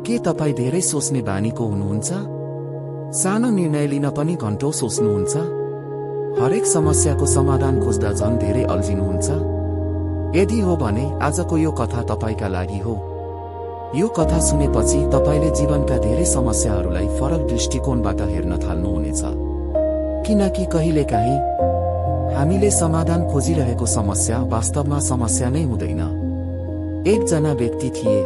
के तपाईँ धेरै सोच्ने बानीको हुनुहुन्छ? सानो निर्णय लिन पनि घन्टौं सोच्नुहुन्छ? हरेक समस्याको समाधान खोज्दा झन् धेरै अल्झिनुहुन्छ? यदि हो भने आजको यो कथा तपाईका लागि हो। यो कथा सुनेपछि तपाईले जीवनका धेरै समस्याहरूलाई फरक दृष्टिकोणबाट हेर्न थाल्नुहुनेछ। किनकि कहिलेकाहीँ हामीले समाधान खोजिरहेको समस्या वास्तवमा समस्या नै हुँदैन। एकजना व्यक्ति थिए।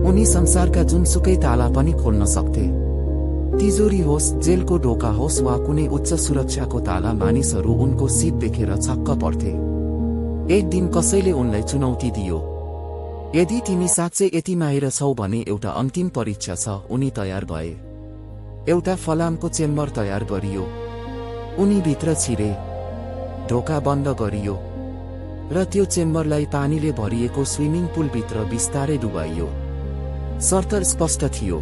उनी संसारका जुनसुकै ताला पनि खोल्न सक्थे। तिजोरी होस्, जेलको ढोका होस् वा कुनै उच्च सुरक्षाको ताला, मानिसहरू उनको सिप देखेर छक्क पर्थे। एक दिन कसैले उनलाई चुनौती दियो, यदि तिमी साँच्चै यति माहिर छौ भने एउटा अन्तिम परीक्षा छ। उनी तयार भए। एउटा फलामको चेम्बर तयार गरियो। उनी भित्र छिरे, ढोका बन्द गरियो र त्यो चेम्बरलाई पानीले भरिएको स्विमिङ पुलभित्र बिस्तारै डुबाइयो। शर्त स्पष्ट थियो,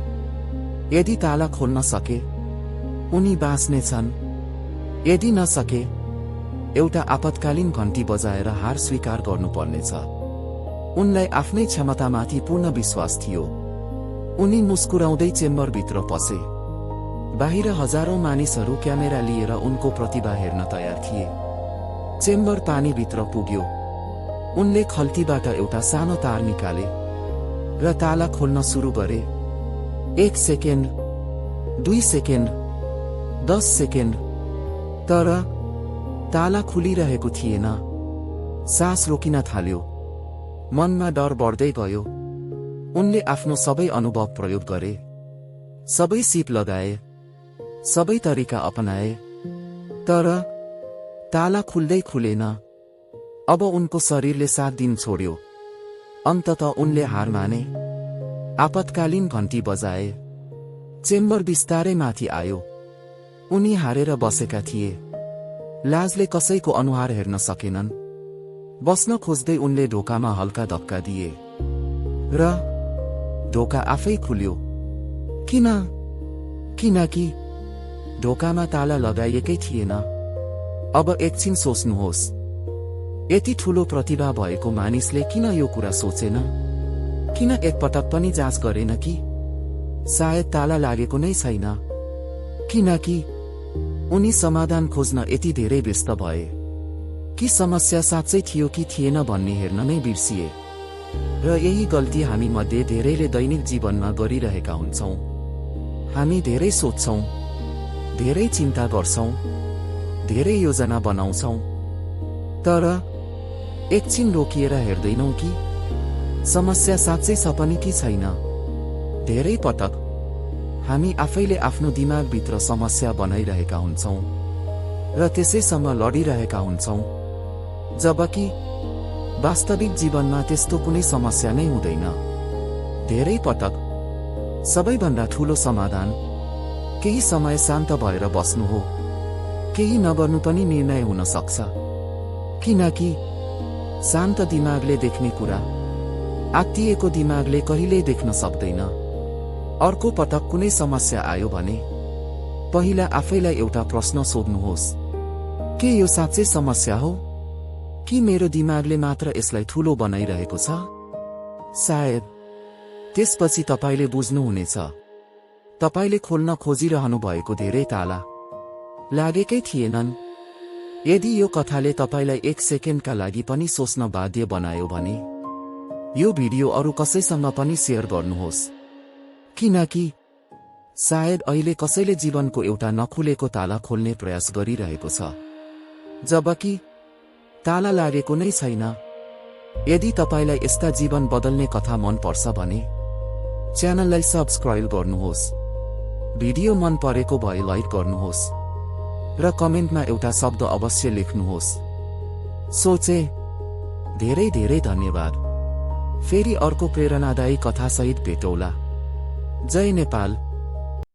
यदि ताला खोल्न सके उनी बाँच्नेछन्, यदि नसके एउटा आपतकालीन घण्टी बजाएर हार स्वीकार गर्नुपर्नेछ। उनलाई आफ्नै क्षमतामाथि पूर्ण विश्वास थियो। उनी मुस्कुराउँदै चेम्बरभित्र पसे। बाहिर हजारौं मानिसहरू क्यामेरा लिएर उनको प्रतिभा हेर्न तयार थिए। चेम्बर पानीभित्र पुग्यो। उनले खल्तीबाट एउटा सानो तार निकाले र ताला खोल्न सुरु गरे। 1 सेकेन्ड, 2 सेकेन्ड, 10 सेकेन्ड, तर ताला खुलिरहेको थिएन। सास रोकिन थाल्यो। मनमा डर बढ्दै गयो। उनले आफ्नो सबै अनुभव प्रयोग गरे, सबै सिप लगाए, सबै तरिका अपनाए, तर ताला खुल्दै खुलेन। अब उनको शरीरले साथ दिन छोड्यो। अन्ततः उनले हार माने। आपतकालीन घण्टी बजाए। चेम्बर बिस्तारै माथि आयो। उनी हारेर बसेका थिए। लाजले कसैको अनुहार हेर्न सकेनन्। बस्न खोज्दै उनले ढोकामा हल्का धक्का दिए र ढोका आफै खुल्यो। किनकि ढोकामा ताला लगाइएकै थिएन। अब एकछिन सोच्नुहोस्, यति ठूलो प्रतिभा भएको मानिसले किन यो कुरा सोचेन? किन एकपटक पनि जाँच गरेन कि सायद ताला लागेको नै छैन? किनकि उनी समाधान खोज्न यति धेरै व्यस्त भए कि समस्या साँच्चै थियो कि थिएन भन्ने हेर्न नै बिर्सिए। र यही गल्ती हामी मध्ये धेरैले दैनिक जीवनमा गरिरहेका हुन्छौं। हामी धेरै सोच्छौं, धेरै चिन्ता गर्छौं, धेरै योजना बनाउँछौं, तर एकछिन रोकिएर हेर्दैनौं कि समस्या साँच्चै छ पनि कि छैन। धेरै पटक हामी आफैले आफ्नो दिमागभित्र समस्या बनाइरहेका हुन्छौं र त्यसैसँग लडिरहेका हुन्छौं, जबकि वास्तविक जीवनमा त्यस्तो कुनै समस्या नै हुँदैन। धेरै पटक सबैभन्दा ठूलो समाधान केही समय शान्त भएर बस्नु हो। केही नगर्नु पनि निर्णय हुन सक्छ, किनकि शान्त दिमागले देख्ने कुरा आत्तिएको दिमागले कहिल्यै देख्न सक्दैन। अर्को पटक कुनै समस्या आयो भने पहिला आफैलाई एउटा प्रश्न सोध्नुहोस्, के यो साँच्चै समस्या हो कि मेरो दिमागले मात्र यसलाई ठूलो बनाइरहेको छ? सायद त्यसपछि तपाईले बुझ्नुहुनेछ, तपाईले खोल्न खोजिरहनु भएको धेरै ताला लागेकै थिएनन्। यदि यो कथाले तपाईलाई 1 सेकेन्डका लागि पनि सोच्न बाध्य बनायो भने यो भिडियो अरू कसैसँग पनि शेयर गर्नुहोस्, किनकि सायद अहिले कसैले जीवनको एउटा नखुलेको ताला खोल्ने प्रयास गरिरहेको छ, जबकि ताला लागेको नै छैन। यदि तपाईलाई यस्ता जीवन बदल्ने कथा मन पर्छ भने च्यानललाई सब्स्क्राइब गर्नुहोस्। भिडियो मन परेको भए लाइक गर्नुहोस् र कमेन्टमा एउटा शब्द अवश्य लेख्नुहोस्। सोचे। धेरै धेरै धन्यवाद। फेरि अर्को प्रेरणादायी कथासहित भेटौँला। जय नेपाल।